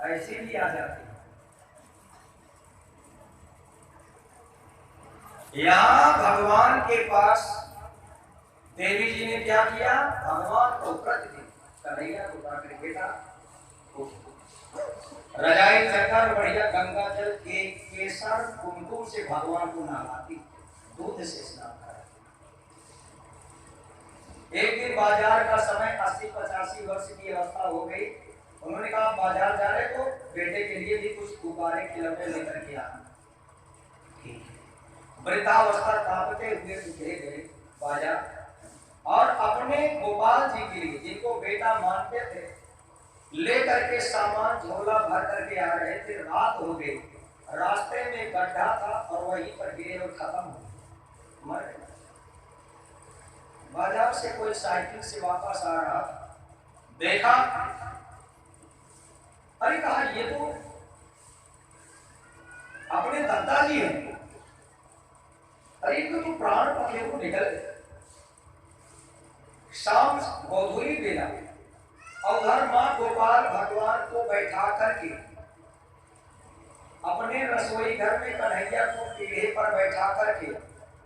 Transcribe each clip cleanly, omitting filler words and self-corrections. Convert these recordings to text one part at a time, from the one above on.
ऐसी भी आ जाती है। यहाँ भगवान के पास देवी जी ने क्या किया, भगवान को प्रतिदिन कन्हैया को पाकर बेटा रजाई चकर बढ़िया गंगा जल के केसर कुमकुम से भगवान को नहलाती, दूध से स्नान कराती। एक दिन बाजार का समय 80-85 वर्ष की अवस्था हो गई। उन्होंने कहा बाजार जा रहे तो बेटे के लिए भी कुछ गुब्बारे खिलौने लेकर के आना। वृद्धावस्था कांपते हुए उठे गए बाजार और अपने गोपाल जी के लिए, जिनको बेटा मानते थे, लेकर के सामान झोला भर करके आ रहे थे। रात हो गई, रास्ते में गड्ढा था और वहीं पर गिरे और खत्म हो गए, मर गए। बाजार से कोई साइकिल से वापस आ रहा, देखा, अरे कहा ये तो अपने दादाजी हैं, अरे तो प्राण पखे को निकल गए। शाम गोधूली बेला और उधर मां गोपाल भगवान को बैठा करके अपने रसोई घर में कन्हैया को पीढ़े पर बैठा करके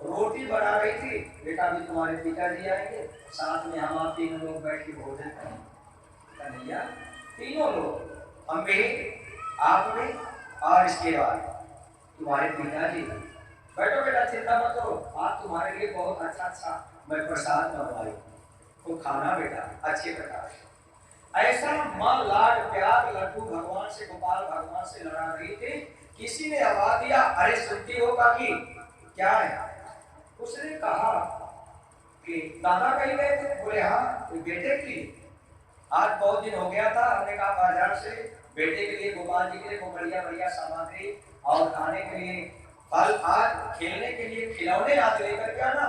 रोटी बना रही थी। बेटा भी तुम्हारे पिताजी आएंगे, साथ में हम आप तीनों लोग बैठ के भोजन करेंगे। कन्हैया तीनों लोग, हम भी, आप भी और इसके बाद तुम्हारे पिताजी। बैठो बेटा, चिंता मत करो, आज तुम्हारे लिए बहुत अच्छा मैं प्रसाद बनवाई, तो खाना बेटा अच्छे प्रकार से। ऐसा मां लाड प्यार लड्डू भगवान से, गोपाल भगवान से लड़ा रही थी। किसी ने आवाज दिया, अरे सुनती हो काकी, क्या है? उसने कहा कि दादा कहीं गए थे? बोले हाँ, बेटे के लिए। आज बहुत दिन हो गया था, हमने कहा बाजार से बेटे के लिए, गोपाल जी के लिए बढ़िया बढ़िया सामग्री और खाने के लिए फल, आज खेलने के लिए खिलौने आज लेकर के आना,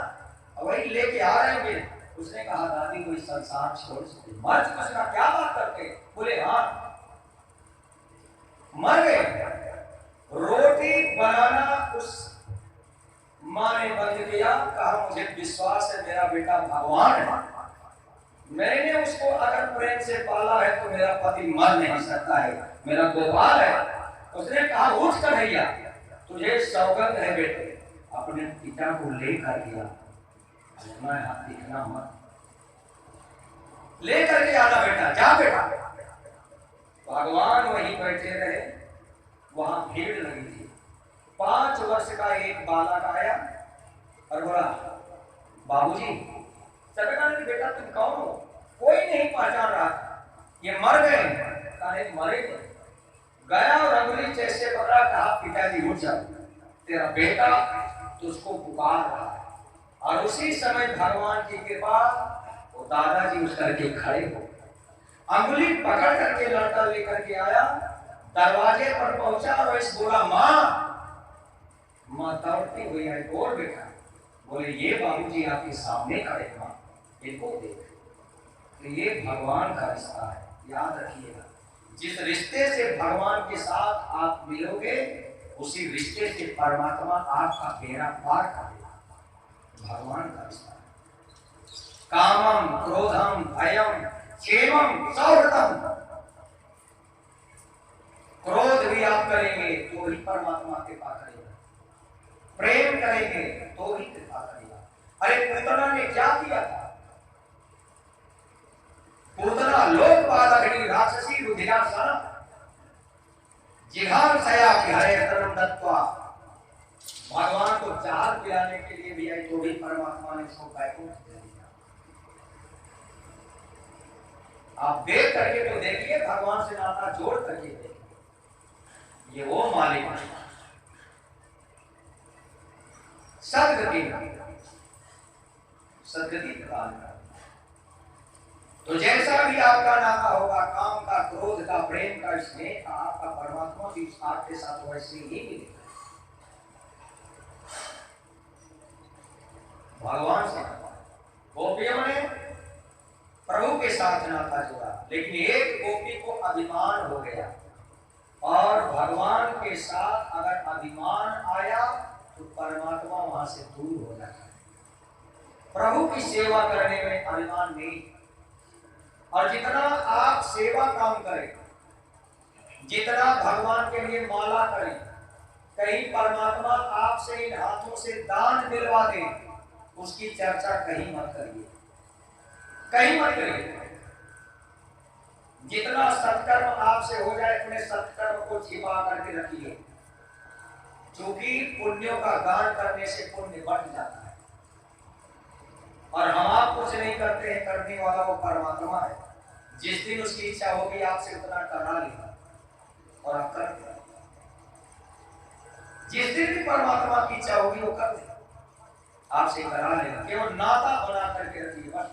वही लेके आ रहे हैं। उसने कहा दादी कोई संसार छोड़ सकते? मर पूछना क्या बात करते? बोले हाँ, मर गए। रोटी बनाना उस मां ने बंद किया। कहा मुझे विश्वास है मेरा बेटा भगवान है, मैंने उसको अगर प्रेम से पाला है तो मेरा पति मर नहीं सकता है, मेरा गोपाल है। उसने कहा उठ कन्हैया, तुझे सौगंध है बेटे, अपने पिता को लेकर गया, दिखना मत, लेकर के आना बेटा, जा बेटा। भगवान वहीं बैठे रहे, वहां भीड़ लगी थी। 5 वर्ष का एक बालक आया और बोला बाबूजी। सभी कहा बेटा तुम कौन हो? कोई नहीं पहचान रहा, ये मर गए। कहा मरे नहीं। गया और अंगुली जैसे पकड़ा, कहा पिताजी उठ जाओ, तेरा बेटा तुझको पुकार रहा है। और उसी समय भगवान की कृपा, वो दादाजी उठ करके खड़े हो, अंगुली पकड़ करके लड़का लेकर के आया, दरवाजे पर पहुंचा और इस बोला माँ दौड़ती हुई आई, बोल बेटा। बोले ये बाबूजी आपके सामने खड़े, माँ इनको देख। तो ये भगवान का रिश्ता है, याद रखिएगा। जिस रिश्ते से भगवान के साथ आप मिलोगे, उसी रिश्ते से परमात्मा आपका बेड़ा पार करेगा। भगवान का रिश्ता है। कामम क्रोधम भयम क्षेमम सौहृदम। क्रोध भी आप करेंगे तो ही परमात्मा कृपा करेगा, प्रेम करेंगे तो ही कृपा करेगा। अरे पूतना ने क्या किया था? पूतना लोकपालग्नि राक्षसी रुधिरासना जिघान सया की हरे तनम दत्वा। भगवान को चार पिलाने के लिए भी आई, तो भी परमात्मा ने इसको बैकुंठ दे दिया। आप देख करके तो देखिए, भगवान से नाता जोड़ करके देखिए, ये वो मालिक है। सदगति प्रदान कर। तो जैसा भी आपका नाता होगा, काम का, क्रोध का, प्रेम का, स्नेह का, आपका परमात्मा की आपके साथ वैसे ही मिलेगा। भगवान से गोपियों ने प्रभु के साथ नाता जोड़ा, लेकिन एक गोपी को अभिमान हो गया, और भगवान के साथ अगर अभिमान आया तो परमात्मा वहां से दूर हो जाता है। प्रभु की सेवा करने में अभिमान नहीं। और जितना आप सेवा काम करें, जितना भगवान के लिए माला करें, कहीं परमात्मा आपसे इन हाथों से दान दिलवा दे, उसकी चर्चा कहीं मत करिए, कहीं मत करिए। जितना सत्कर्म आपसे हो जाए अपने सत्कर्म को छिपा करके रखिए, क्योंकि पुण्यों का दान करने से पुण्य बढ़ जाता है। और हम आप कुछ नहीं करते हैं, करने वाला वो परमात्मा है। जिस दिन उसकी इच्छा होगी आपसे उतना करा लेगा और आप कर देंगे। जिस दिन भी परमात्मा की इच्छा होगी वो कर देगा, आपसे करा लेगा। केवल नाता बना करके रखिए बस।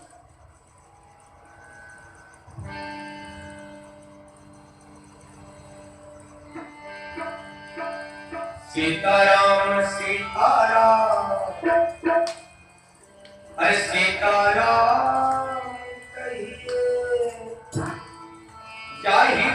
सीताराम सीताराम, अरे सीताराम कहिए, जाहि